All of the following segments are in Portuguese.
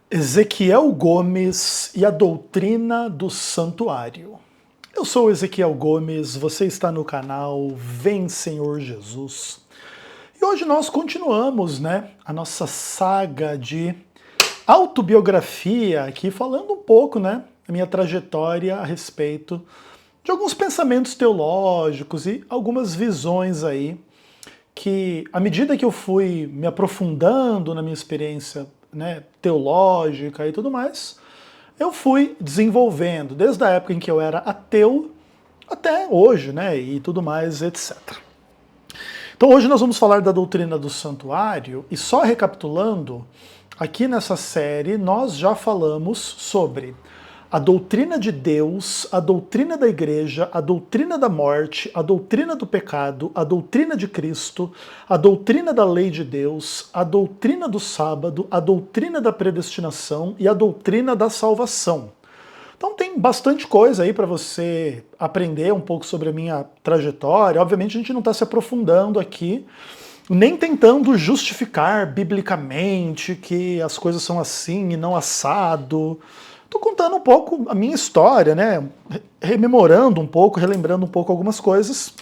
Ezequiel Gomes e a doutrina do santuário. Eu sou Ezequiel Gomes, você está no canal Vem Senhor Jesus. E hoje nós continuamos, a nossa saga de autobiografia aqui, falando um pouco, da minha trajetória a respeito de alguns pensamentos teológicos e algumas visões aí que, à medida que eu fui me aprofundando na minha experiência teológica e tudo mais, eu fui desenvolvendo, desde a época em que eu era ateu até hoje, e tudo mais, etc. Então hoje nós vamos falar da doutrina do santuário, e só recapitulando, aqui nessa série nós já falamos sobre a doutrina de Deus, a doutrina da igreja, a doutrina da morte, a doutrina do pecado, a doutrina de Cristo, a doutrina da lei de Deus, a doutrina do sábado, a doutrina da predestinação e a doutrina da salvação. Então tem bastante coisa aí para você aprender um pouco sobre a minha trajetória. Obviamente a gente não está se aprofundando aqui, nem tentando justificar biblicamente que as coisas são assim e não assado. Estou contando um pouco a minha história, rememorando um pouco, relembrando um pouco algumas coisas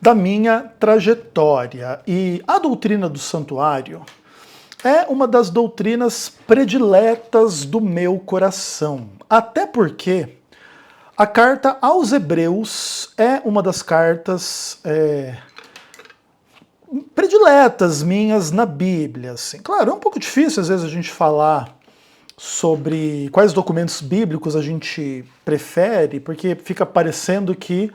da minha trajetória. E a doutrina do santuário é uma das doutrinas prediletas do meu coração. Até porque a carta aos Hebreus é uma das cartas prediletas minhas na Bíblia. Assim. Claro, é um pouco difícil às vezes a gente falar sobre quais documentos bíblicos a gente prefere, porque fica parecendo que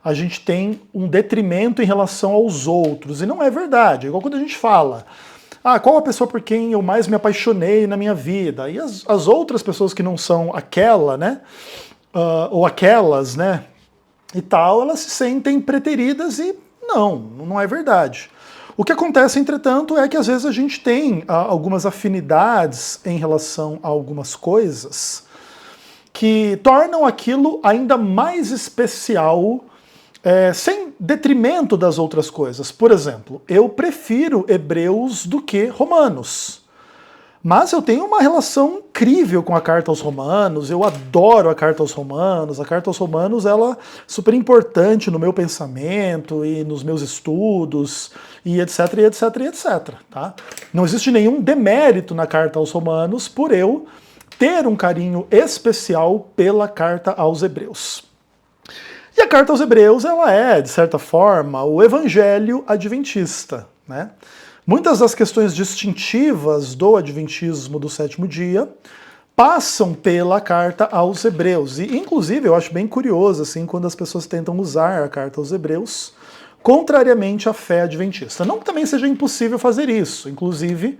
a gente tem um detrimento em relação aos outros, e não é verdade. É igual quando a gente fala, qual a pessoa por quem eu mais me apaixonei na minha vida? E as outras pessoas que não são aquela, ou aquelas, e tal, elas se sentem preteridas e não é verdade. O que acontece, entretanto, é que às vezes a gente tem algumas afinidades em relação a algumas coisas que tornam aquilo ainda mais especial, sem detrimento das outras coisas. Por exemplo, eu prefiro Hebreus do que Romanos. Mas eu tenho uma relação incrível com a carta aos Romanos, eu adoro a carta aos Romanos. A carta aos Romanos ela é super importante no meu pensamento e nos meus estudos, e etc, e etc, e etc. Tá? Não existe nenhum demérito na carta aos Romanos por eu ter um carinho especial pela carta aos Hebreus. E a carta aos Hebreus ela é, de certa forma, o evangelho adventista, Muitas das questões distintivas do adventismo do sétimo dia passam pela carta aos Hebreus. E, inclusive, eu acho bem curioso assim, quando as pessoas tentam usar a carta aos Hebreus contrariamente à fé adventista. Não que também seja impossível fazer isso. Inclusive,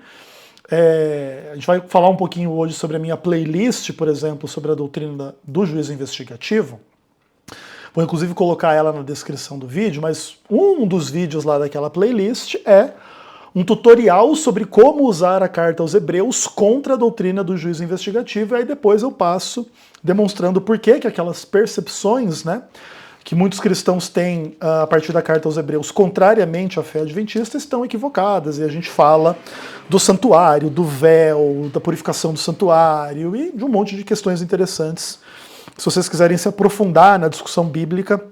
a gente vai falar um pouquinho hoje sobre a minha playlist, por exemplo, sobre a doutrina do juízo investigativo. Vou inclusive colocar ela na descrição do vídeo, mas um dos vídeos lá daquela playlist é um tutorial sobre como usar a carta aos Hebreus contra a doutrina do juízo investigativo, e aí depois eu passo demonstrando por que aquelas percepções, que muitos cristãos têm a partir da carta aos Hebreus, contrariamente à fé adventista, estão equivocadas, e a gente fala do santuário, do véu, da purificação do santuário, e de um monte de questões interessantes. Se vocês quiserem se aprofundar na discussão bíblica,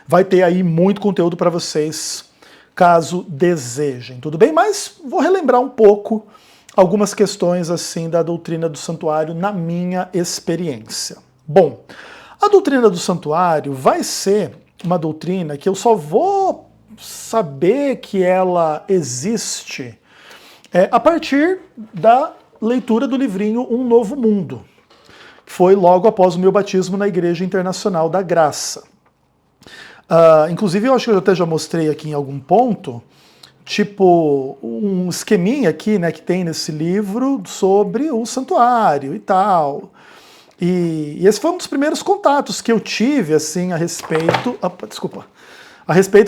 vai ter aí muito conteúdo para vocês, caso desejem, tudo bem? Mas vou relembrar um pouco algumas questões assim da doutrina do santuário na minha experiência. Bom, a doutrina do santuário vai ser uma doutrina que eu só vou saber que ela existe a partir da leitura do livrinho Um Novo Mundo, que foi logo após o meu batismo na Igreja Internacional da Graça. Inclusive, eu acho que eu até já mostrei aqui em algum ponto, tipo, um esqueminha aqui, que tem nesse livro sobre o santuário e tal. E esse foi um dos primeiros contatos que eu tive, assim, a respeito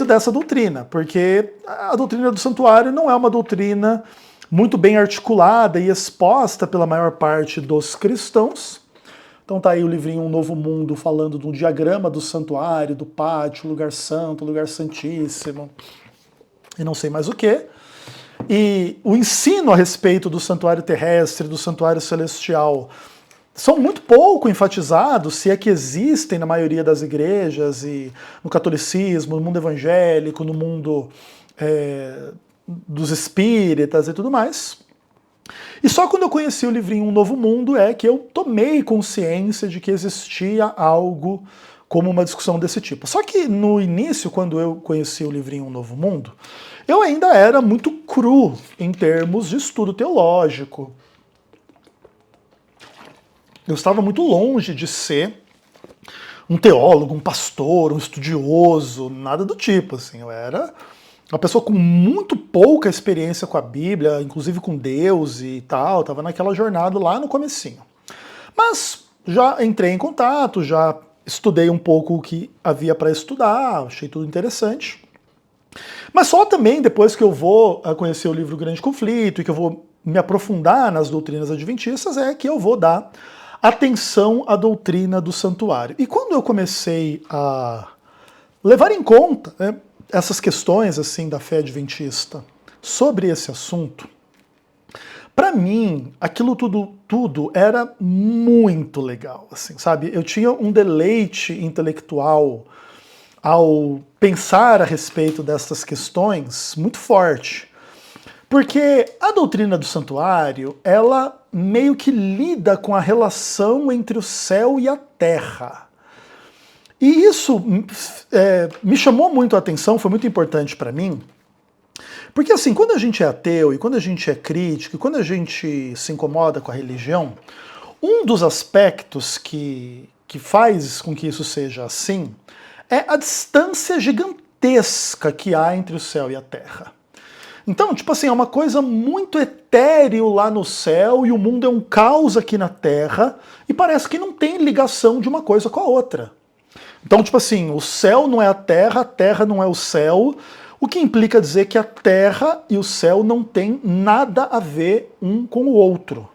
dessa doutrina, porque a doutrina do santuário não é uma doutrina muito bem articulada e exposta pela maior parte dos cristãos. Então tá aí o livrinho Um Novo Mundo falando do diagrama do santuário, do pátio, lugar santo, lugar santíssimo, e não sei mais o que. E o ensino a respeito do santuário terrestre, do santuário celestial, são muito pouco enfatizados, se é que existem na maioria das igrejas, e no catolicismo, no mundo evangélico, no mundo dos espíritas e tudo mais. E só quando eu conheci o livrinho Um Novo Mundo é que eu tomei consciência de que existia algo como uma discussão desse tipo. Só que no início, quando eu conheci o livrinho Um Novo Mundo, eu ainda era muito cru em termos de estudo teológico. Eu estava muito longe de ser um teólogo, um pastor, um estudioso, nada do tipo, assim. Eu era uma pessoa com muito pouca experiência com a Bíblia, inclusive com Deus e tal, estava naquela jornada lá no comecinho. Mas já entrei em contato, já estudei um pouco o que havia para estudar, achei tudo interessante. Mas só também depois que eu vou conhecer o livro Grande Conflito e que eu vou me aprofundar nas doutrinas adventistas é que eu vou dar atenção à doutrina do santuário. E quando eu comecei a levar em conta essas questões assim da fé adventista sobre esse assunto, para mim aquilo tudo era muito legal, assim, sabe? Eu tinha um deleite intelectual ao pensar a respeito dessas questões muito forte. Porque a doutrina do santuário, ela meio que lida com a relação entre o céu e a terra. E isso me chamou muito a atenção, foi muito importante para mim, porque assim, quando a gente é ateu, e quando a gente é crítico, e quando a gente se incomoda com a religião, um dos aspectos que faz com que isso seja assim é a distância gigantesca que há entre o céu e a terra. Então, tipo assim, é uma coisa muito etéreo lá no céu e o mundo é um caos aqui na Terra e parece que não tem ligação de uma coisa com a outra. Então, tipo assim, o céu não é a Terra não é o céu, o que implica dizer que a Terra e o céu não têm nada a ver um com o outro.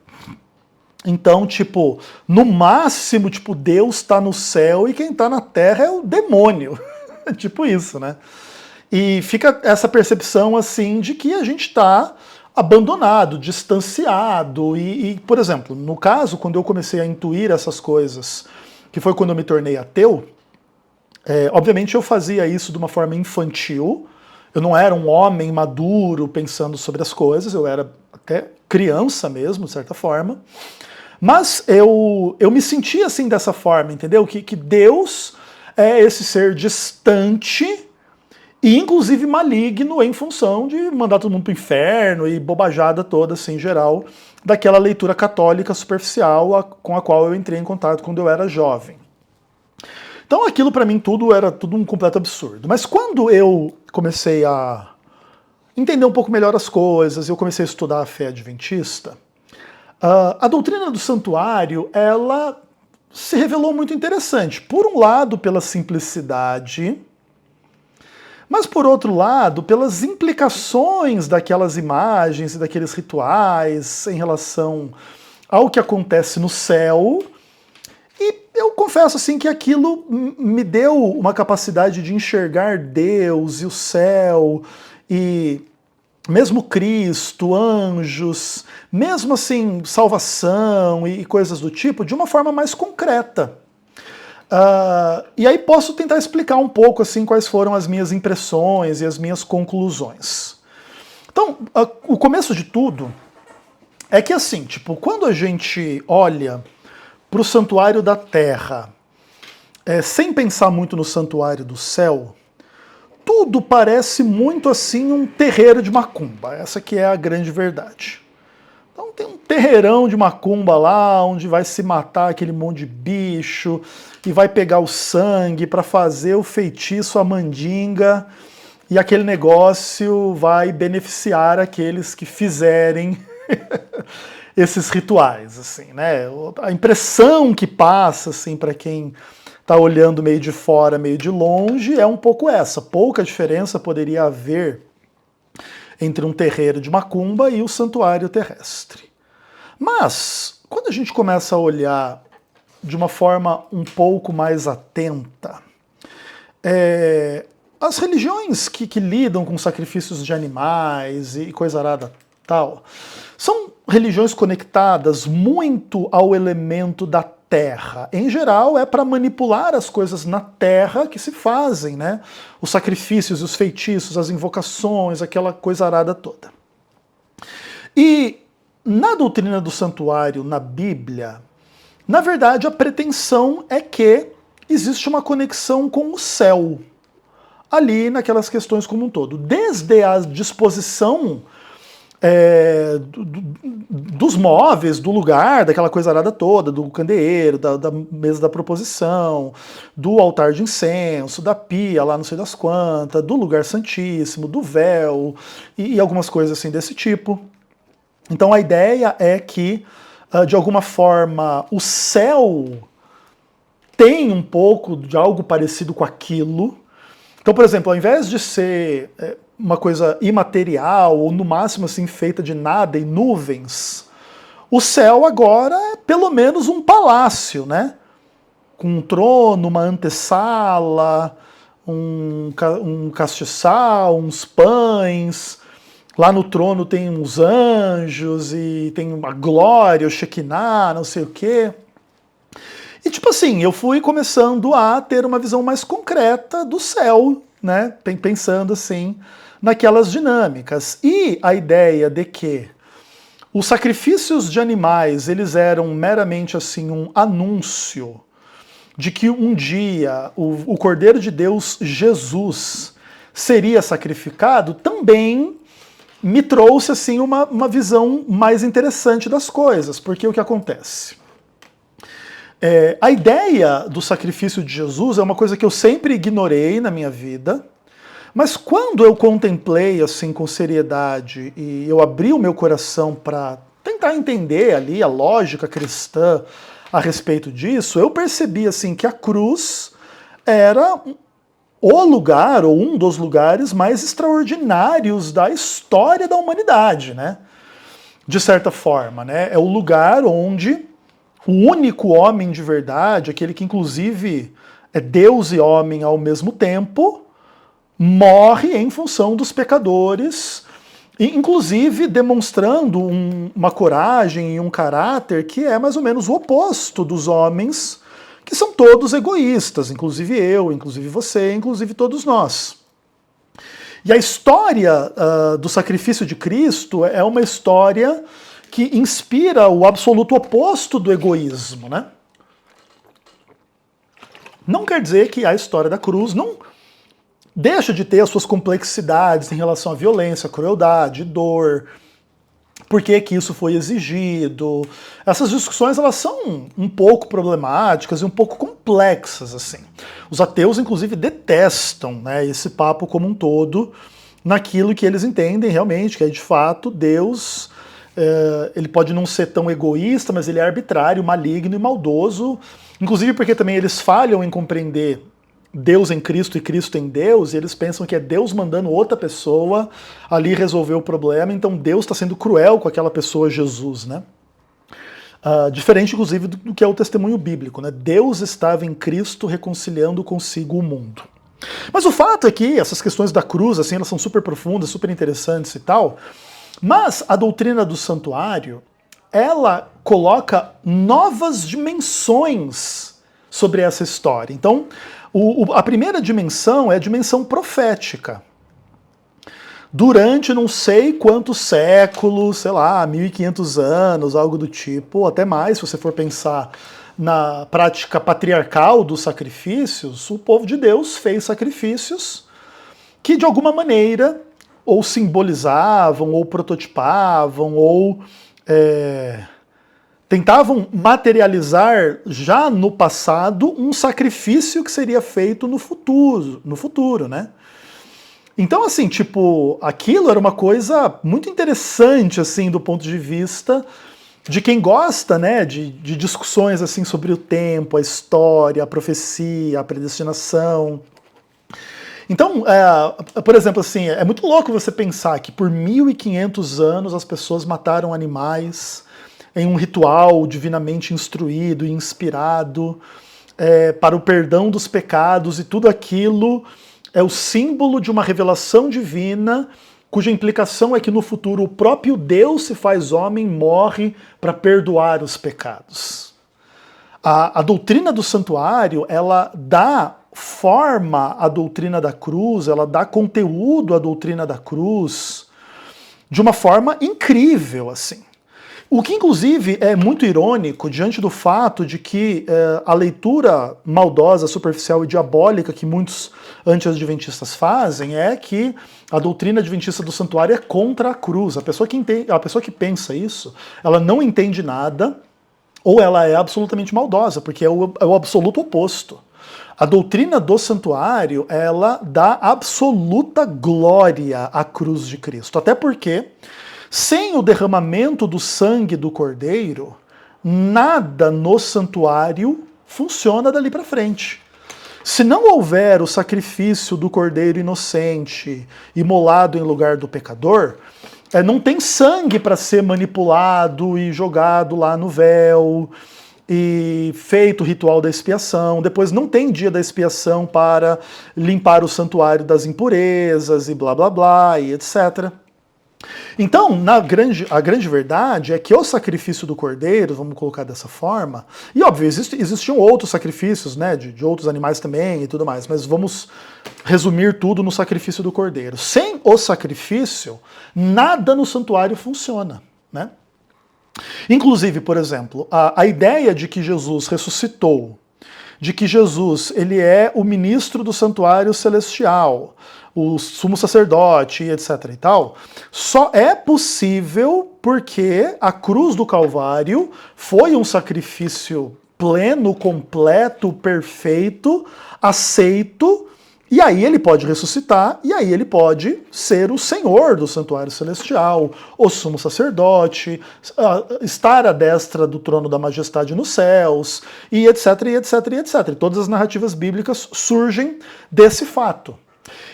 Então, tipo, no máximo, tipo, Deus está no céu e quem está na Terra é o demônio. Tipo isso, né? E fica essa percepção, assim, de que a gente está abandonado, distanciado. Por exemplo, no caso, quando eu comecei a intuir essas coisas, que foi quando eu me tornei ateu, obviamente eu fazia isso de uma forma infantil. Eu não era um homem maduro pensando sobre as coisas, eu era até criança mesmo, de certa forma. Mas eu me sentia assim dessa forma, entendeu? Que Deus é esse ser distante e inclusive maligno em função de mandar todo mundo para o inferno e bobajada toda, assim, em geral, daquela leitura católica superficial com a qual eu entrei em contato quando eu era jovem. Então aquilo para mim era tudo um completo absurdo. Mas quando eu comecei a entender um pouco melhor as coisas, eu comecei a estudar a fé adventista, a doutrina do santuário, ela se revelou muito interessante. Por um lado, pela simplicidade, mas, por outro lado, pelas implicações daquelas imagens e daqueles rituais em relação ao que acontece no céu. E eu confesso assim que aquilo me deu uma capacidade de enxergar Deus e o céu, e mesmo Cristo, anjos, mesmo assim salvação e coisas do tipo, de uma forma mais concreta. E aí posso tentar explicar um pouco assim quais foram as minhas impressões e as minhas conclusões. Então, o começo de tudo é que assim, tipo, quando a gente olha para o santuário da terra, sem pensar muito no santuário do céu, tudo parece muito assim um terreiro de macumba. Essa que é a grande verdade. Então tem um terreirão de macumba lá, onde vai se matar aquele monte de bicho, e vai pegar o sangue para fazer o feitiço à mandinga, e aquele negócio vai beneficiar aqueles que fizerem esses rituais, assim, né? A impressão que passa, assim, para quem está olhando meio de fora, meio de longe, é um pouco essa. Pouca diferença poderia haver entre um terreiro de macumba e o santuário terrestre. Mas, quando a gente começa a olhar de uma forma um pouco mais atenta, as religiões que lidam com sacrifícios de animais e coisa arada tal, são religiões conectadas muito ao elemento da terra. Em geral, é para manipular as coisas na terra que se fazem, né? Os sacrifícios, os feitiços, as invocações, aquela coisa arada toda. E na doutrina do santuário, na Bíblia, na verdade a pretensão é que existe uma conexão com o céu, ali naquelas questões como um todo. Desde a disposição dos móveis, do lugar, daquela coisa arada toda, do candeeiro, da mesa da proposição, do altar de incenso, da pia lá não sei das quantas, do lugar santíssimo, do véu e algumas coisas assim desse tipo. Então a ideia é que, de alguma forma, o céu tem um pouco de algo parecido com aquilo. Então, por exemplo, ao invés de ser uma coisa imaterial, ou no máximo assim feita de nada e nuvens, o céu agora é pelo menos um palácio, né? Com um trono, uma antessala, um castiçal, uns pães. Lá no trono tem uns anjos e tem uma glória, o Shekinah, não sei o quê. E tipo assim, eu fui começando a ter uma visão mais concreta do céu, né? Pensando assim naquelas dinâmicas. E a ideia de que os sacrifícios de animais, eles eram meramente assim um anúncio de que um dia o Cordeiro de Deus, Jesus, seria sacrificado, também me trouxe assim uma visão mais interessante das coisas, porque o que acontece? A ideia do sacrifício de Jesus é uma coisa que eu sempre ignorei na minha vida, mas quando eu contemplei assim com seriedade e eu abri o meu coração para tentar entender ali a lógica cristã a respeito disso, eu percebi assim que a cruz era o lugar, ou um dos lugares mais extraordinários da história da humanidade, né? De certa forma, né? É o lugar onde o único homem de verdade, aquele que inclusive é Deus e homem ao mesmo tempo, morre em função dos pecadores, inclusive demonstrando uma coragem e um caráter que é mais ou menos o oposto dos homens, que são todos egoístas, inclusive eu, inclusive você, inclusive todos nós. E a história do sacrifício de Cristo é uma história que inspira o absoluto oposto do egoísmo, né? Não quer dizer que a história da cruz não deixa de ter as suas complexidades em relação à violência, crueldade, dor, por que que isso foi exigido. Essas discussões elas são um pouco problemáticas e um pouco complexas, assim. Os ateus, inclusive, detestam, né, esse papo como um todo, naquilo que eles entendem realmente, que é de fato Deus. Ele pode não ser tão egoísta, mas ele é arbitrário, maligno e maldoso, inclusive porque também eles falham em compreender Deus em Cristo e Cristo em Deus, e eles pensam que é Deus mandando outra pessoa ali resolver o problema, então Deus está sendo cruel com aquela pessoa, Jesus, né? Diferente, inclusive, do que é o testemunho bíblico, né? Deus estava em Cristo reconciliando consigo o mundo. Mas o fato é que essas questões da cruz, assim, elas são super profundas, super interessantes e tal, mas a doutrina do santuário, ela coloca novas dimensões sobre essa história. Então, a primeira dimensão é a dimensão profética. Durante não sei quantos séculos, sei lá, 1500 anos, algo do tipo, ou até mais, se você for pensar na prática patriarcal dos sacrifícios, o povo de Deus fez sacrifícios que de alguma maneira ou simbolizavam, ou prototipavam, ou tentavam materializar já no passado um sacrifício que seria feito no futuro, né? Então, assim, tipo, aquilo era uma coisa muito interessante, assim, do ponto de vista de quem gosta, né, de discussões, assim, sobre o tempo, a história, a profecia, a predestinação. Então, por exemplo, assim, é muito louco você pensar que por 1500 anos as pessoas mataram animais em um ritual divinamente instruído e inspirado para o perdão dos pecados, e tudo aquilo é o símbolo de uma revelação divina, cuja implicação é que no futuro o próprio Deus se faz homem, morre para perdoar os pecados. A doutrina do santuário, ela dá forma à doutrina da cruz, ela dá conteúdo à doutrina da cruz de uma forma incrível, assim. O que, inclusive, é muito irônico diante do fato de que a leitura maldosa, superficial e diabólica que muitos anti-adventistas fazem é que a doutrina adventista do santuário é contra a cruz. A pessoa que pensa isso, ela não entende nada ou ela é absolutamente maldosa, porque é o absoluto oposto. A doutrina do santuário, ela dá absoluta glória à cruz de Cristo. Até porque, sem o derramamento do sangue do Cordeiro, nada no santuário funciona dali para frente. Se não houver o sacrifício do Cordeiro inocente, imolado em lugar do pecador, não tem sangue para ser manipulado e jogado lá no véu, e feito o ritual da expiação. Depois não tem dia da expiação para limpar o santuário das impurezas e blá blá blá e etc. Então, a grande verdade é que o sacrifício do cordeiro, vamos colocar dessa forma, e óbvio, existiam outros sacrifícios, né, de outros animais também e tudo mais, mas vamos resumir tudo no sacrifício do cordeiro. Sem o sacrifício, nada no santuário funciona, né? Inclusive, por exemplo, a ideia de que Jesus ressuscitou, de que Jesus ele é o ministro do santuário celestial, o sumo sacerdote, etc. e tal, só é possível porque a cruz do Calvário foi um sacrifício pleno, completo, perfeito, aceito. E aí ele pode ressuscitar, e aí ele pode ser o Senhor do santuário celestial, o sumo sacerdote, estar à destra do trono da majestade nos céus, e etc, e etc, e etc. E todas as narrativas bíblicas surgem desse fato.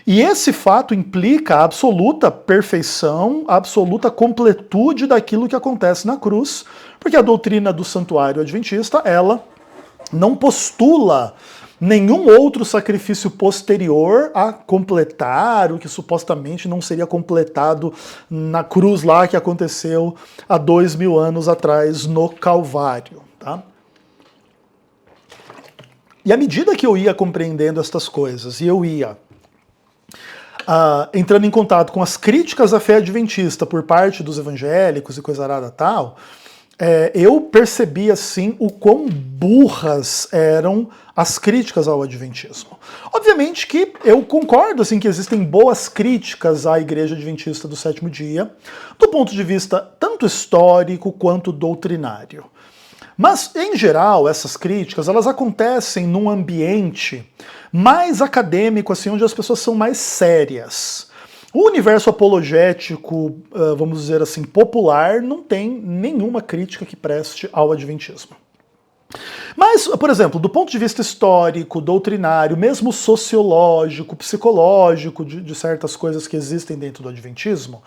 E esse fato implica a absoluta perfeição, a absoluta completude daquilo que acontece na cruz, porque a doutrina do santuário adventista, ela não postula nenhum outro sacrifício posterior a completar o que supostamente não seria completado na cruz lá que aconteceu há 2000 anos atrás no Calvário. Tá? E à medida que eu ia compreendendo estas coisas, e eu ia entrando em contato com as críticas à fé adventista por parte dos evangélicos e coisa arada tal, eu percebi assim o quão burras eram as críticas ao adventismo. Obviamente que eu concordo assim que existem boas críticas à Igreja Adventista do Sétimo Dia, do ponto de vista tanto histórico quanto doutrinário. Mas, em geral, essas críticas, elas acontecem num ambiente mais acadêmico, assim, onde as pessoas são mais sérias. O universo apologético, vamos dizer assim, popular, não tem nenhuma crítica que preste ao adventismo. Mas, por exemplo, do ponto de vista histórico, doutrinário, mesmo sociológico, psicológico, de certas coisas que existem dentro do adventismo,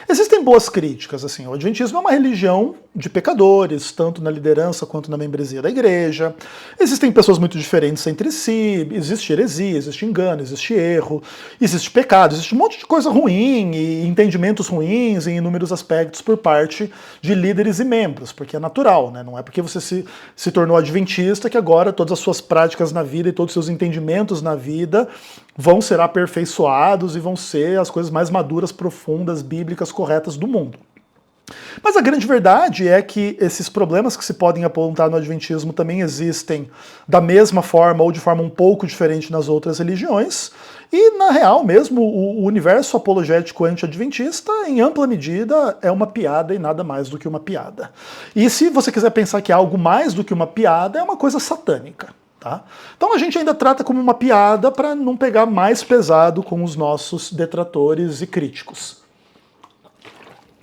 existem boas críticas. Assim, o adventismo é uma religião de pecadores, tanto na liderança quanto na membresia da igreja. Existem pessoas muito diferentes entre si, existe heresia, existe engano, existe erro, existe pecado, existe um monte de coisa ruim e entendimentos ruins em inúmeros aspectos por parte de líderes e membros, porque é natural, né? Não é porque você se tornou adventista que agora todas as suas práticas na vida e todos os seus entendimentos na vida vão ser aperfeiçoados e vão ser as coisas mais maduras, profundas, bíblicas, corretas do mundo. Mas a grande verdade é que esses problemas que se podem apontar no adventismo também existem da mesma forma ou de forma um pouco diferente nas outras religiões, e na real mesmo o universo apologético anti-adventista em ampla medida é uma piada e nada mais do que uma piada. E se você quiser pensar que é algo mais do que uma piada, é uma coisa satânica. Tá? Então a gente ainda trata como uma piada para não pegar mais pesado com os nossos detratores e críticos.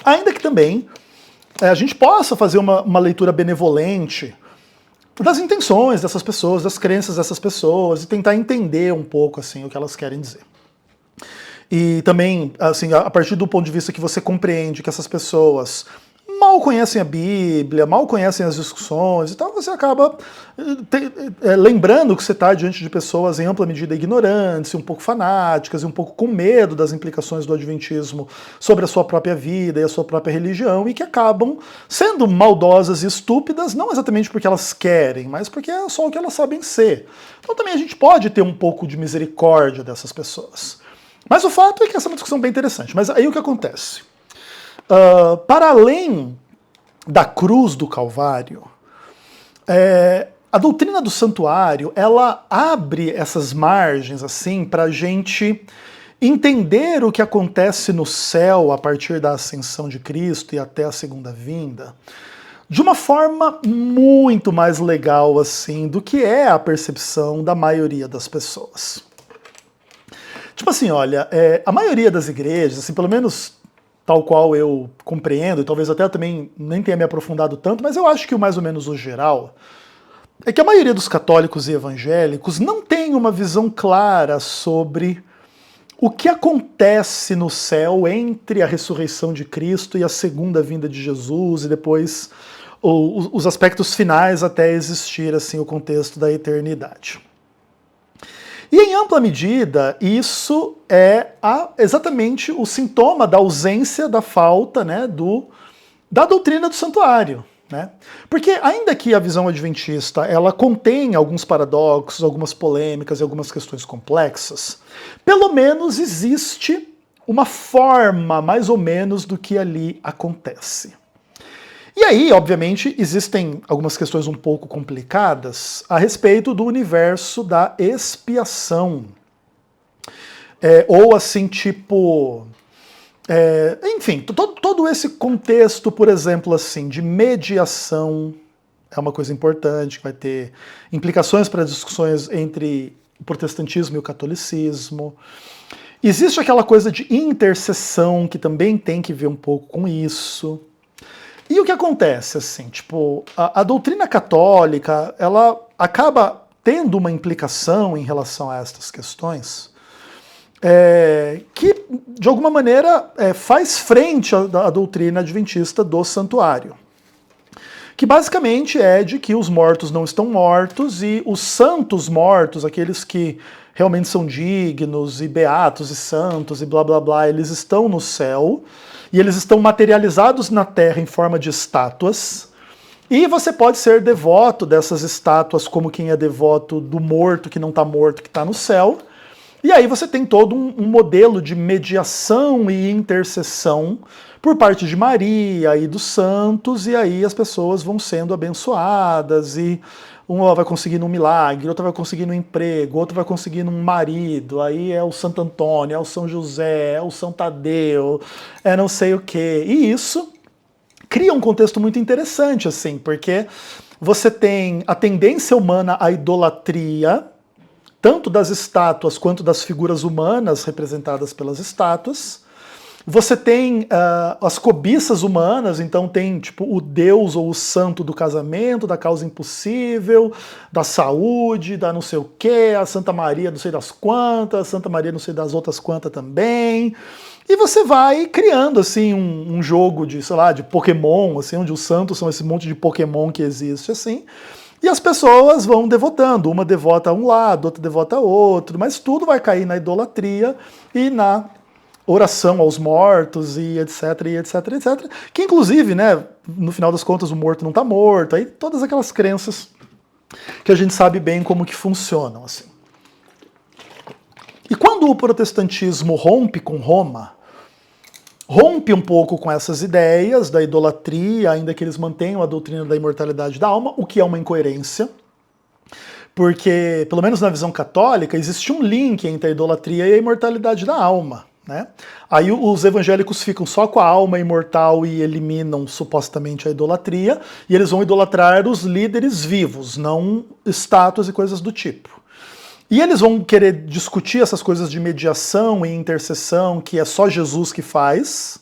Ainda que também a gente possa fazer uma leitura benevolente das intenções dessas pessoas, das crenças dessas pessoas, e tentar entender um pouco assim o que elas querem dizer. E também, assim, a partir do ponto de vista que você compreende que essas pessoas mal conhecem a Bíblia, mal conhecem as discussões e tal, você acaba lembrando que você está diante de pessoas em ampla medida ignorantes, um pouco fanáticas e um pouco com medo das implicações do adventismo sobre a sua própria vida e a sua própria religião, e que acabam sendo maldosas e estúpidas, não exatamente porque elas querem, mas porque é só o que elas sabem ser. Então também a gente pode ter um pouco de misericórdia dessas pessoas. Mas o fato é que essa é uma discussão bem interessante. Mas aí o que acontece? Para além da cruz do Calvário, a doutrina do santuário, ela abre essas margens assim para a gente entender o que acontece no céu a partir da ascensão de Cristo e até a segunda vinda, de uma forma muito mais legal assim do que é a percepção da maioria das pessoas. Tipo assim, olha, a maioria das igrejas, assim, pelo menos tal qual eu compreendo, e talvez até também nem tenha me aprofundado tanto, mas eu acho que o mais ou menos o geral é que a maioria dos católicos e evangélicos não tem uma visão clara sobre o que acontece no céu entre a ressurreição de Cristo e a segunda vinda de Jesus, e depois os aspectos finais até existir assim o contexto da eternidade. E em ampla medida, isso é exatamente o sintoma da ausência, da falta, né, da doutrina do santuário. Né? Porque ainda que a visão adventista ela contém alguns paradoxos, algumas polêmicas e algumas questões complexas, pelo menos existe uma forma mais ou menos do que ali acontece. E aí, obviamente, existem algumas questões um pouco complicadas a respeito do universo da expiação. Ou assim, tipo... enfim, todo esse contexto, por exemplo, assim, de mediação é uma coisa importante, que vai ter implicações para discussões entre o protestantismo e o catolicismo. Existe aquela coisa de intercessão, que também tem que ver um pouco com isso. E o que acontece, assim, tipo, a doutrina católica, ela acaba tendo uma implicação em relação a estas questões, que, de alguma maneira, faz frente à doutrina adventista do santuário. Que basicamente é de que os mortos não estão mortos e os santos mortos, aqueles que realmente são dignos e beatos e santos e blá blá blá, eles estão no céu e eles estão materializados na terra em forma de estátuas. E você pode ser devoto dessas estátuas como quem é devoto do morto que não está morto, que está no céu. E aí você tem todo um modelo de mediação e intercessão por parte de Maria e dos santos, e aí as pessoas vão sendo abençoadas, e uma vai conseguindo um milagre, outra vai conseguindo um emprego, outra vai conseguindo um marido, aí é o Santo Antônio, é o São José, é o São Tadeu, é não sei o quê. E isso cria um contexto muito interessante, assim, porque você tem a tendência humana à idolatria, tanto das estátuas quanto das figuras humanas representadas pelas estátuas. Você tem as cobiças humanas, então tem tipo o Deus ou o santo do casamento, da causa impossível, da saúde, da não sei o quê, a Santa Maria não sei das quantas, Santa Maria não sei das outras quantas também. E você vai criando assim um jogo de, sei lá, de Pokémon, assim, onde os santos são esse monte de Pokémon que existe, assim. E as pessoas vão devotando, uma devota a um lado, outra devota a outro, mas tudo vai cair na idolatria e na oração aos mortos e etc, e etc, etc. Que inclusive, né, no final das contas o morto não está morto, aí todas aquelas crenças que a gente sabe bem como que funcionam, assim. E quando o protestantismo rompe com Roma, rompe um pouco com essas ideias da idolatria, ainda que eles mantenham a doutrina da imortalidade da alma, o que é uma incoerência, porque, pelo menos na visão católica, existe um link entre a idolatria e a imortalidade da alma. Né? Aí os evangélicos ficam só com a alma imortal e eliminam supostamente a idolatria, e eles vão idolatrar os líderes vivos, não estátuas e coisas do tipo. E eles vão querer discutir essas coisas de mediação e intercessão, que é só Jesus que faz,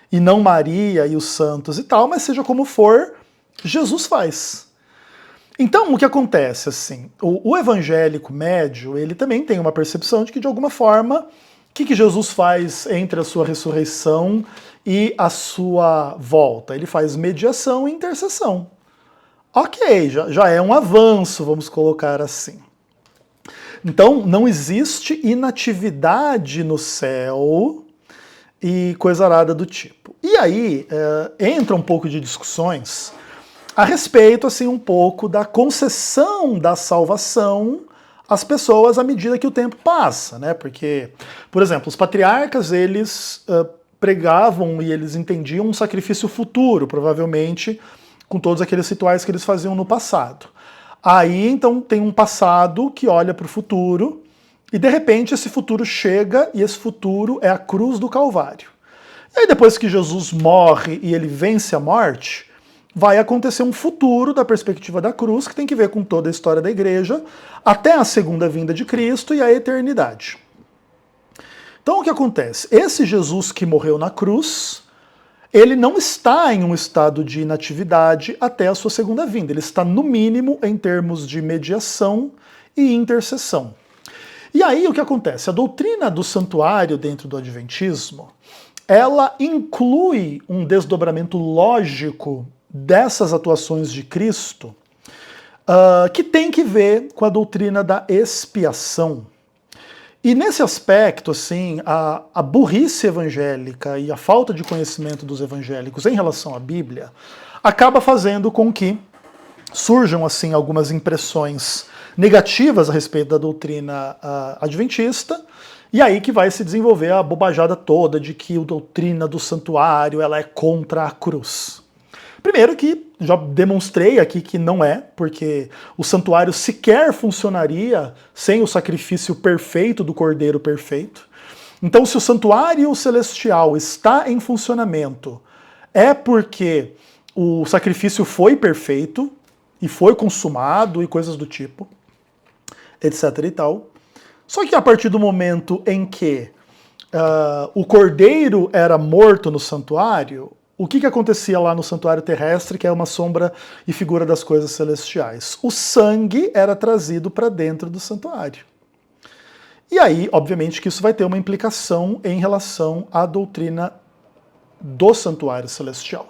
e não Maria e os santos e tal, mas seja como for, Jesus faz. Então, o que acontece, assim, o evangélico médio, ele também tem uma percepção de que, de alguma forma, que Jesus faz entre a sua ressurreição e a sua volta? Ele faz mediação e intercessão. Ok, já é um avanço, vamos colocar assim. Então, não existe inatividade no céu e coisa arada do tipo. E aí, entra um pouco de discussões a respeito, assim, um pouco da concessão da salvação às pessoas à medida que o tempo passa, né? Porque, por exemplo, os patriarcas, eles pregavam e eles entendiam um sacrifício futuro, provavelmente, com todos aqueles rituais que eles faziam no passado. Aí, então, tem um passado que olha para o futuro, e de repente esse futuro chega, e esse futuro é a cruz do Calvário. E aí, depois que Jesus morre e ele vence a morte, vai acontecer um futuro da perspectiva da cruz, que tem que ver com toda a história da igreja, até a segunda vinda de Cristo e a eternidade. Então, o que acontece? Esse Jesus que morreu na cruz, ele não está em um estado de inatividade até a sua segunda vinda. Ele está, no mínimo, em termos de mediação e intercessão. E aí, o que acontece? A doutrina do santuário dentro do Adventismo, ela inclui um desdobramento lógico dessas atuações de Cristo, que tem que ver com a doutrina da expiação. E nesse aspecto, assim, a burrice evangélica e a falta de conhecimento dos evangélicos em relação à Bíblia acaba fazendo com que surjam, assim, algumas impressões negativas a respeito da doutrina adventista, e aí que vai se desenvolver a bobajada toda de que a doutrina do santuário ela é contra a cruz. Primeiro que já demonstrei aqui que não é, porque o santuário sequer funcionaria sem o sacrifício perfeito do Cordeiro perfeito. Então, se o santuário celestial está em funcionamento, é porque o sacrifício foi perfeito e foi consumado e coisas do tipo, etc e tal. Só que a partir do momento em que o Cordeiro era morto no santuário, o que acontecia lá no santuário terrestre, que é uma sombra e figura das coisas celestiais? O sangue era trazido para dentro do santuário. E aí, obviamente, que isso vai ter uma implicação em relação à doutrina do santuário celestial.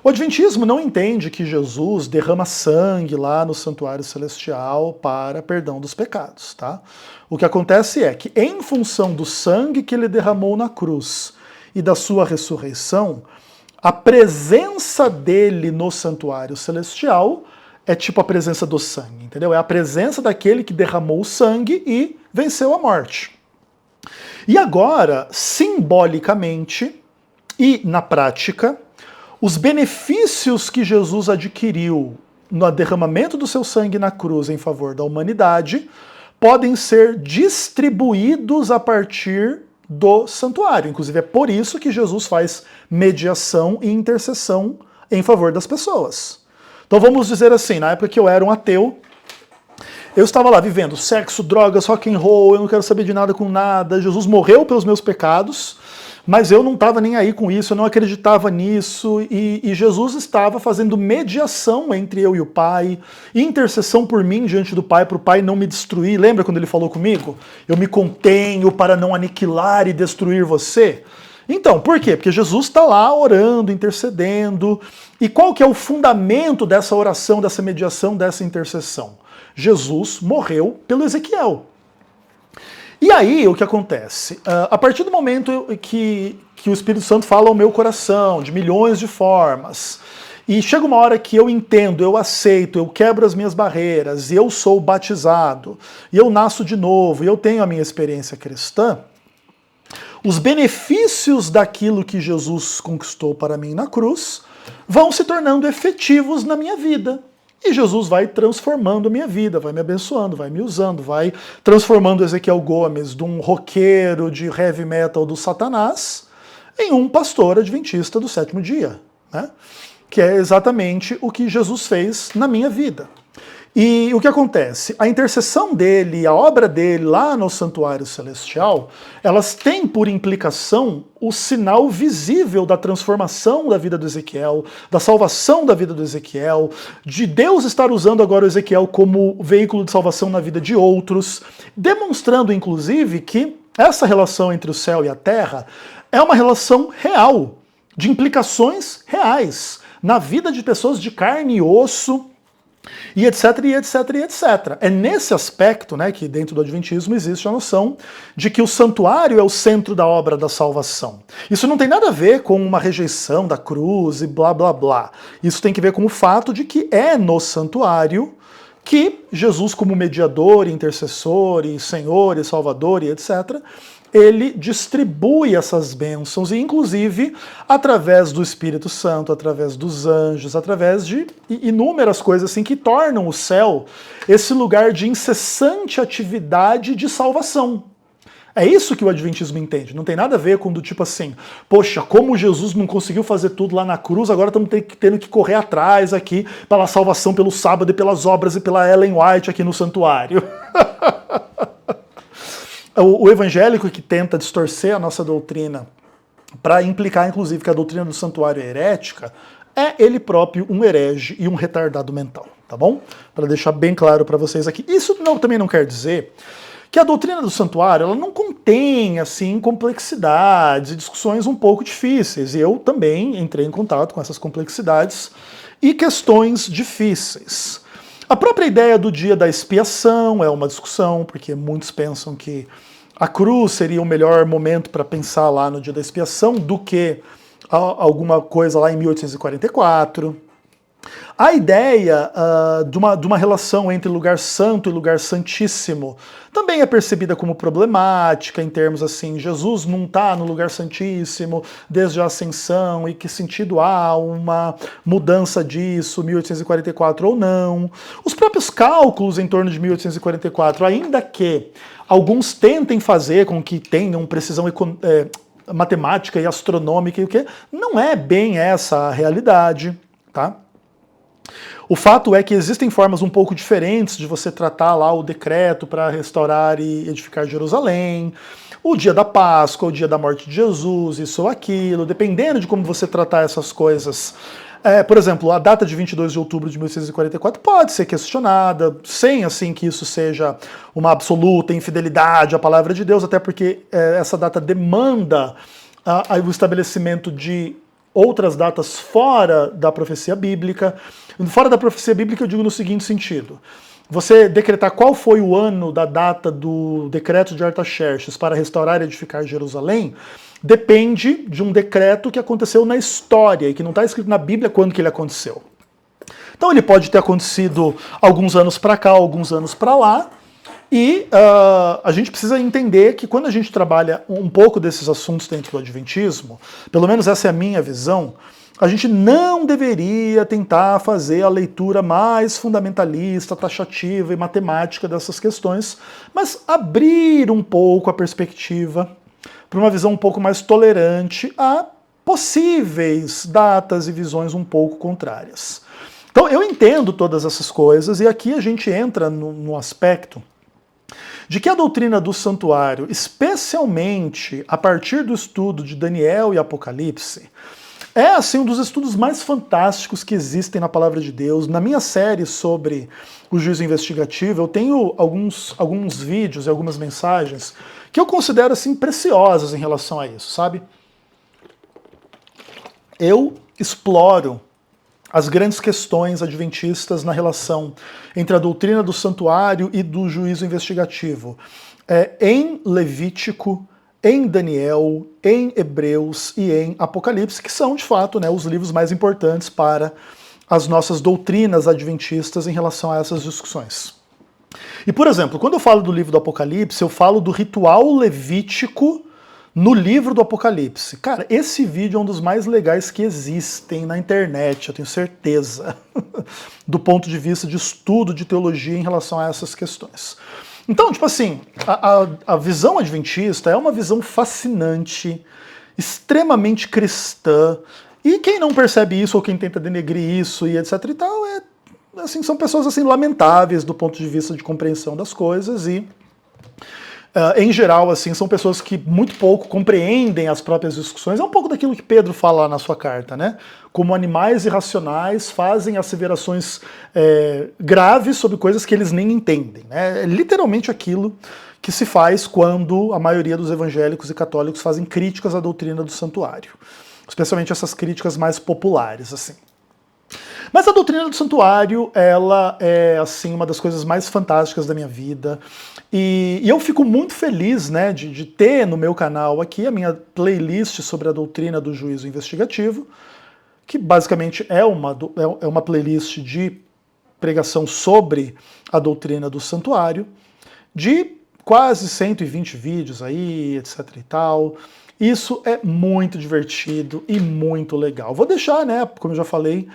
O Adventismo não entende que Jesus derrama sangue lá no santuário celestial para perdão dos pecados, tá? O que acontece é que, em função do sangue que ele derramou na cruz e da sua ressurreição, a presença dele no santuário celestial é tipo a presença do sangue, entendeu? É a presença daquele que derramou o sangue e venceu a morte. E agora, simbolicamente e na prática, os benefícios que Jesus adquiriu no derramamento do seu sangue na cruz em favor da humanidade podem ser distribuídos a partir do santuário. Inclusive é por isso que Jesus faz mediação e intercessão em favor das pessoas. Então vamos dizer assim, na época que eu era um ateu, eu estava lá vivendo sexo, drogas, rock and roll, eu não quero saber de nada com nada, Jesus morreu pelos meus pecados, mas eu não estava nem aí com isso, eu não acreditava nisso, e Jesus estava fazendo mediação entre eu e o Pai, intercessão por mim diante do Pai, para o Pai não me destruir. Lembra quando ele falou comigo? Eu me contenho para não aniquilar e destruir você. Então, por quê? Porque Jesus está lá orando, intercedendo, e qual que é o fundamento dessa oração, dessa mediação, dessa intercessão? Jesus morreu pelo Ezequiel. E aí, o que acontece? A partir do momento que o Espírito Santo fala ao meu coração, de milhões de formas, e chega uma hora que eu entendo, eu aceito, eu quebro as minhas barreiras, e eu sou batizado, e eu nasço de novo, e eu tenho a minha experiência cristã, os benefícios daquilo que Jesus conquistou para mim na cruz vão se tornando efetivos na minha vida. E Jesus vai transformando a minha vida, vai me abençoando, vai me usando, vai transformando Ezequiel Gomes de um roqueiro de heavy metal do Satanás em um pastor adventista do sétimo dia, né? Que é exatamente o que Jesus fez na minha vida. E o que acontece? A intercessão dele, a obra dele lá no santuário celestial, elas têm por implicação o sinal visível da transformação da vida do Ezequiel, da salvação da vida do Ezequiel, de Deus estar usando agora o Ezequiel como veículo de salvação na vida de outros, demonstrando inclusive que essa relação entre o céu e a terra é uma relação real, de implicações reais, na vida de pessoas de carne e osso, e etc, e etc, e etc. É nesse aspecto, né, que dentro do Adventismo existe a noção de que o santuário é o centro da obra da salvação. Isso não tem nada a ver com uma rejeição da cruz e blá blá blá. Isso tem que ver com o fato de que é no santuário que Jesus, como mediador, intercessor, e Senhor, e Salvador, e etc., ele distribui essas bênçãos, e inclusive através do Espírito Santo, através dos anjos, através de inúmeras coisas assim que tornam o céu esse lugar de incessante atividade de salvação. É isso que o Adventismo entende. Não tem nada a ver com do tipo assim, poxa, como Jesus não conseguiu fazer tudo lá na cruz, agora estamos tendo que correr atrás aqui pela salvação pelo sábado e pelas obras e pela Ellen White aqui no santuário. O evangélico que tenta distorcer a nossa doutrina para implicar, inclusive, que a doutrina do santuário é herética, é ele próprio um herege e um retardado mental, tá bom? Para deixar bem claro para vocês aqui. Isso também não quer dizer que a doutrina do santuário ela não contém assim complexidades e discussões um pouco difíceis. E eu também entrei em contato com essas complexidades e questões difíceis. A própria ideia do dia da expiação é uma discussão, porque muitos pensam que a cruz seria o melhor momento para pensar lá no dia da expiação do que alguma coisa lá em 1844. A ideia de uma relação entre lugar santo e lugar santíssimo também é percebida como problemática em termos assim, Jesus não está no lugar santíssimo desde a ascensão, e que sentido há uma mudança disso, 1844 ou não. Os próprios cálculos em torno de 1844, ainda que alguns tentem fazer com que tenham precisão matemática e astronômica e o que, não é bem essa a realidade, tá? O fato é que existem formas um pouco diferentes de você tratar lá o decreto para restaurar e edificar Jerusalém, o dia da Páscoa, o dia da morte de Jesus, isso ou aquilo, dependendo de como você tratar essas coisas. Por exemplo, a data de 22 de outubro de 1644 pode ser questionada, sem assim que isso seja uma absoluta infidelidade à palavra de Deus, até porque essa data demanda o estabelecimento de outras datas fora da profecia bíblica. Fora da profecia bíblica eu digo no seguinte sentido: você decretar qual foi o ano da data do decreto de Artaxerxes para restaurar e edificar Jerusalém depende de um decreto que aconteceu na história e que não está escrito na Bíblia quando que ele aconteceu. Então ele pode ter acontecido alguns anos para cá, alguns anos para lá, e a gente precisa entender que quando a gente trabalha um pouco desses assuntos dentro do Adventismo, pelo menos essa é a minha visão, a gente não deveria tentar fazer a leitura mais fundamentalista, taxativa e matemática dessas questões, mas abrir um pouco a perspectiva para uma visão um pouco mais tolerante a possíveis datas e visões um pouco contrárias. Então eu entendo todas essas coisas, e aqui a gente entra no aspecto de que a doutrina do santuário, especialmente a partir do estudo de Daniel e Apocalipse, é assim um dos estudos mais fantásticos que existem na palavra de Deus. Na minha série sobre o juízo investigativo, eu tenho alguns vídeos e algumas mensagens que eu considero assim preciosas em relação a isso, sabe? Eu exploro as grandes questões adventistas na relação entre a doutrina do santuário e do juízo investigativo em Levítico, em Daniel, em Hebreus e em Apocalipse, que são, de fato, né, os livros mais importantes para as nossas doutrinas adventistas em relação a essas discussões. E, por exemplo, quando eu falo do livro do Apocalipse, eu falo do ritual levítico no livro do Apocalipse. Cara, esse vídeo é um dos mais legais que existem na internet, eu tenho certeza, do ponto de vista de estudo de teologia em relação a essas questões. Então, tipo assim, a visão adventista é uma visão fascinante, extremamente cristã, e quem não percebe isso ou quem tenta denegrir isso e etc e tal, assim, são pessoas assim lamentáveis do ponto de vista de compreensão das coisas e em geral, assim, são pessoas que muito pouco compreendem as próprias discussões. É um pouco daquilo que Pedro fala lá na sua carta, né? Como animais irracionais fazem asseverações graves sobre coisas que eles nem entendem. Né? É literalmente aquilo que se faz quando a maioria dos evangélicos e católicos fazem críticas à doutrina do santuário. Especialmente essas críticas mais populares, assim. Mas a doutrina do santuário, ela é, assim, uma das coisas mais fantásticas da minha vida. E eu fico muito feliz, né, de ter no meu canal aqui a minha playlist sobre a doutrina do juízo investigativo, que basicamente é uma playlist de pregação sobre a doutrina do santuário, de quase 120 vídeos aí, etc e tal. Isso é muito divertido e muito legal. Vou deixar, né, como eu já falei,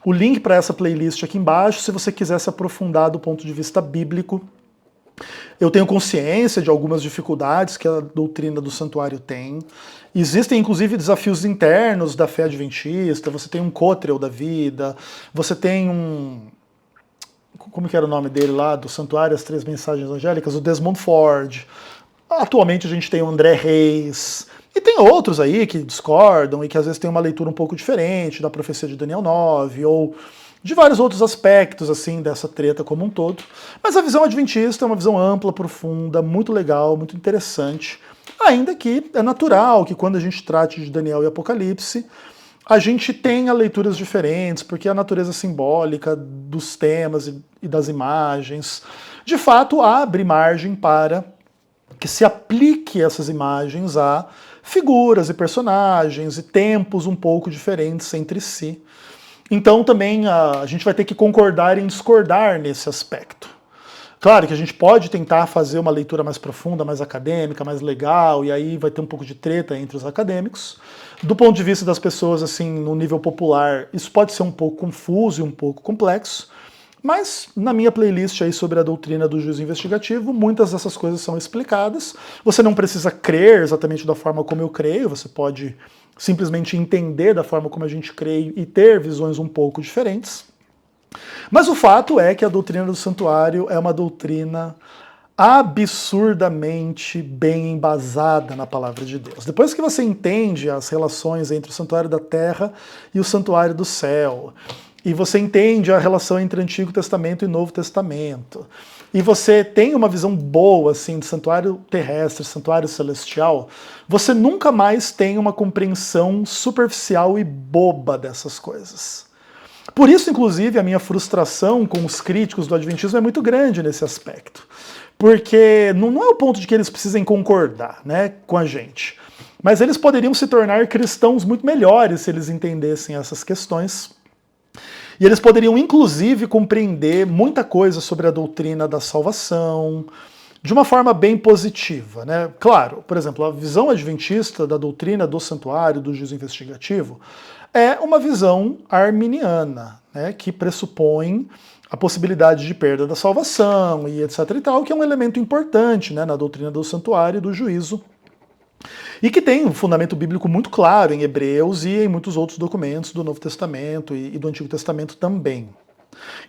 o link para essa playlist aqui embaixo, se você quiser se aprofundar do ponto de vista bíblico. Eu tenho consciência de algumas dificuldades que a doutrina do santuário tem. Existem, inclusive, desafios internos da fé adventista. Você tem um Cottrell da vida, você tem um... Como que era o nome dele lá, do Santuário, as Três Mensagens Angélicas? O Desmond Ford. Atualmente a gente tem o André Reis. E tem outros aí que discordam e que às vezes tem uma leitura um pouco diferente da profecia de Daniel 9, ou de vários outros aspectos assim dessa treta como um todo. Mas a visão adventista é uma visão ampla, profunda, muito legal, muito interessante. Ainda que é natural que quando a gente trate de Daniel e Apocalipse, a gente tenha leituras diferentes, porque a natureza simbólica dos temas e das imagens, de fato, abre margem para que se aplique essas imagens a figuras e personagens e tempos um pouco diferentes entre si. Então também a gente vai ter que concordar em discordar nesse aspecto. Claro que a gente pode tentar fazer uma leitura mais profunda, mais acadêmica, mais legal, e aí vai ter um pouco de treta entre os acadêmicos. Do ponto de vista das pessoas, assim, no nível popular, isso pode ser um pouco confuso e um pouco complexo, mas na minha playlist aí sobre a doutrina do juízo investigativo, muitas dessas coisas são explicadas. Você não precisa crer exatamente da forma como eu creio, você pode simplesmente entender da forma como a gente crê e ter visões um pouco diferentes. Mas o fato é que a doutrina do santuário é uma doutrina absurdamente bem embasada na palavra de Deus. Depois que você entende as relações entre o santuário da terra e o santuário do céu, e você entende a relação entre Antigo Testamento e Novo Testamento, e você tem uma visão boa assim de santuário terrestre, santuário celestial, você nunca mais tem uma compreensão superficial e boba dessas coisas. Por isso, inclusive, a minha frustração com os críticos do Adventismo é muito grande nesse aspecto. Porque não é o ponto de que eles precisem concordar, né, com a gente, mas eles poderiam se tornar cristãos muito melhores se eles entendessem essas questões. E eles poderiam, inclusive, compreender muita coisa sobre a doutrina da salvação, de uma forma bem positiva, né? Claro, por exemplo, a visão adventista da doutrina do santuário, do juízo investigativo, é uma visão arminiana, né, que pressupõe a possibilidade de perda da salvação e etc e tal, que é um elemento importante, né, na doutrina do santuário e do juízo, e que tem um fundamento bíblico muito claro em Hebreus e em muitos outros documentos do Novo Testamento e do Antigo Testamento também.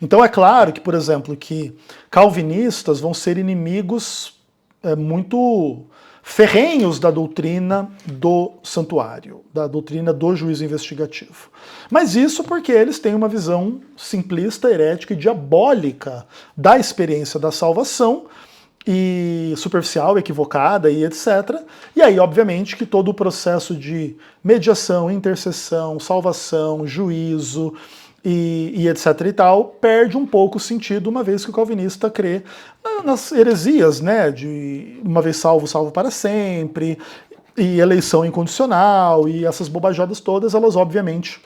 Então é claro que, por exemplo, que calvinistas vão ser inimigos muito ferrenhos da doutrina do santuário, da doutrina do juízo investigativo. Mas isso porque eles têm uma visão simplista, herética e diabólica da experiência da salvação, e superficial, equivocada e etc. E aí, obviamente, que todo o processo de mediação, intercessão, salvação, juízo e etc e tal, perde um pouco o sentido, uma vez que o calvinista crê nas heresias, né, de uma vez salvo, salvo para sempre, e eleição incondicional, e essas bobajadas todas, elas obviamente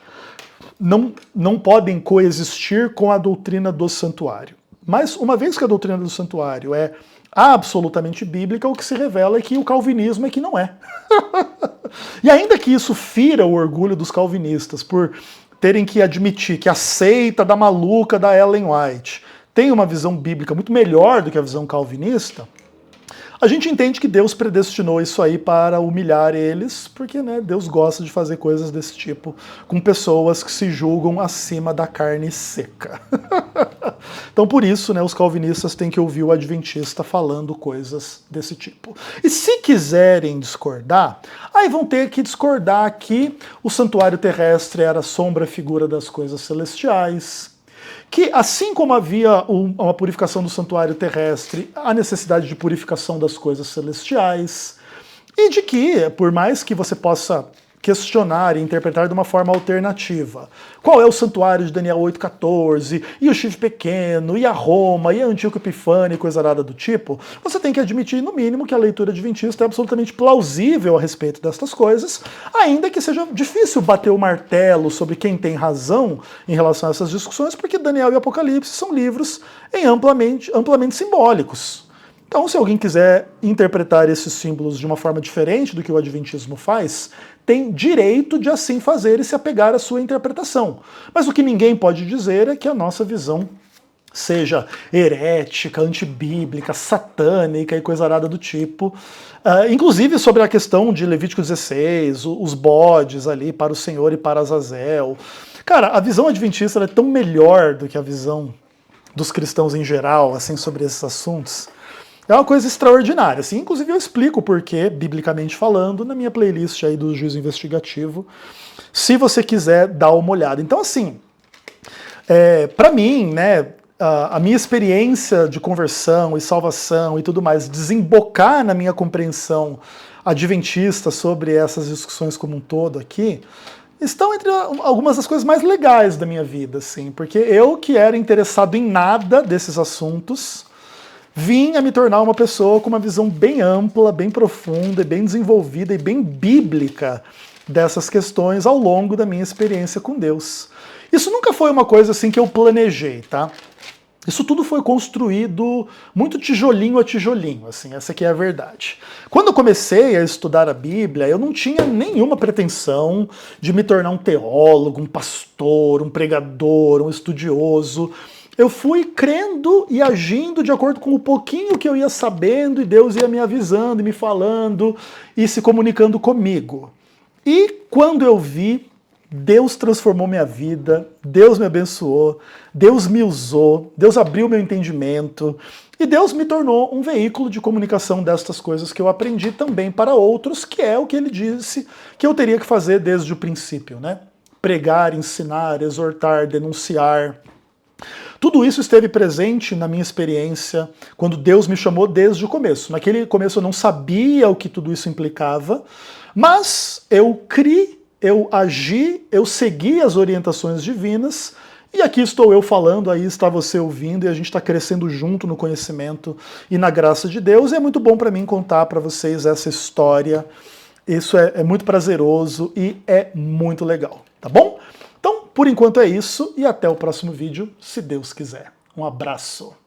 não podem coexistir com a doutrina do santuário. Mas uma vez que a doutrina do santuário é absolutamente bíblica, o que se revela é que o calvinismo é que não é. E ainda que isso fira o orgulho dos calvinistas por terem que admitir que a seita da maluca da Ellen White tem uma visão bíblica muito melhor do que a visão calvinista, a gente entende que Deus predestinou isso aí para humilhar eles, porque, né, Deus gosta de fazer coisas desse tipo com pessoas que se julgam acima da carne seca. Então por isso, né, os calvinistas têm que ouvir o adventista falando coisas desse tipo. E se quiserem discordar, aí vão ter que discordar que o santuário terrestre era sombra e figura das coisas celestiais, que assim como havia uma purificação do santuário terrestre, a necessidade de purificação das coisas celestiais, e de que, por mais que você possa questionar e interpretar de uma forma alternativa, qual é o santuário de Daniel 8,14, e o chifre pequeno, e a Roma, e a Antíoco Epifânio, e coisa arada do tipo, você tem que admitir, no mínimo, que a leitura adventista é absolutamente plausível a respeito destas coisas, ainda que seja difícil bater o martelo sobre quem tem razão em relação a essas discussões, porque Daniel e Apocalipse são livros amplamente simbólicos. Então, se alguém quiser interpretar esses símbolos de uma forma diferente do que o Adventismo faz, tem direito de assim fazer e se apegar à sua interpretação. Mas o que ninguém pode dizer é que a nossa visão seja herética, antibíblica, satânica e coisa arada do tipo. Inclusive sobre a questão de Levítico 16, os bodes ali para o Senhor e para Azazel. Cara, a visão adventista é tão melhor do que a visão dos cristãos em geral, assim, sobre esses assuntos. É uma coisa extraordinária, assim, inclusive eu explico o porquê, biblicamente falando, na minha playlist aí do Juízo Investigativo, se você quiser dar uma olhada. Então, assim, para mim, né, a minha experiência de conversão e salvação e tudo mais, desembocar na minha compreensão adventista sobre essas discussões como um todo aqui, estão entre algumas das coisas mais legais da minha vida, assim, porque eu que era interessado em nada desses assuntos, vim a me tornar uma pessoa com uma visão bem ampla, bem profunda, e bem desenvolvida e bem bíblica dessas questões ao longo da minha experiência com Deus. Isso nunca foi uma coisa assim que eu planejei, tá? Isso tudo foi construído muito tijolinho a tijolinho, assim, essa aqui é a verdade. Quando eu comecei a estudar a Bíblia, eu não tinha nenhuma pretensão de me tornar um teólogo, um pastor, um pregador, um estudioso. Eu fui crendo e agindo de acordo com o pouquinho que eu ia sabendo, e Deus ia me avisando e me falando e se comunicando comigo. E quando eu vi, Deus transformou minha vida, Deus me abençoou, Deus me usou, Deus abriu meu entendimento, e Deus me tornou um veículo de comunicação destas coisas que eu aprendi também para outros, que é o que ele disse que eu teria que fazer desde o princípio, né? Pregar, ensinar, exortar, denunciar. Tudo isso esteve presente na minha experiência quando Deus me chamou desde o começo. Naquele começo eu não sabia o que tudo isso implicava, mas eu criei, eu agi, eu segui as orientações divinas, e aqui estou eu falando, aí está você ouvindo, e a gente está crescendo junto no conhecimento e na graça de Deus, e é muito bom para mim contar para vocês essa história. Isso é muito prazeroso e é muito legal, tá bom? Então, por enquanto é isso, e até o próximo vídeo, se Deus quiser. Um abraço!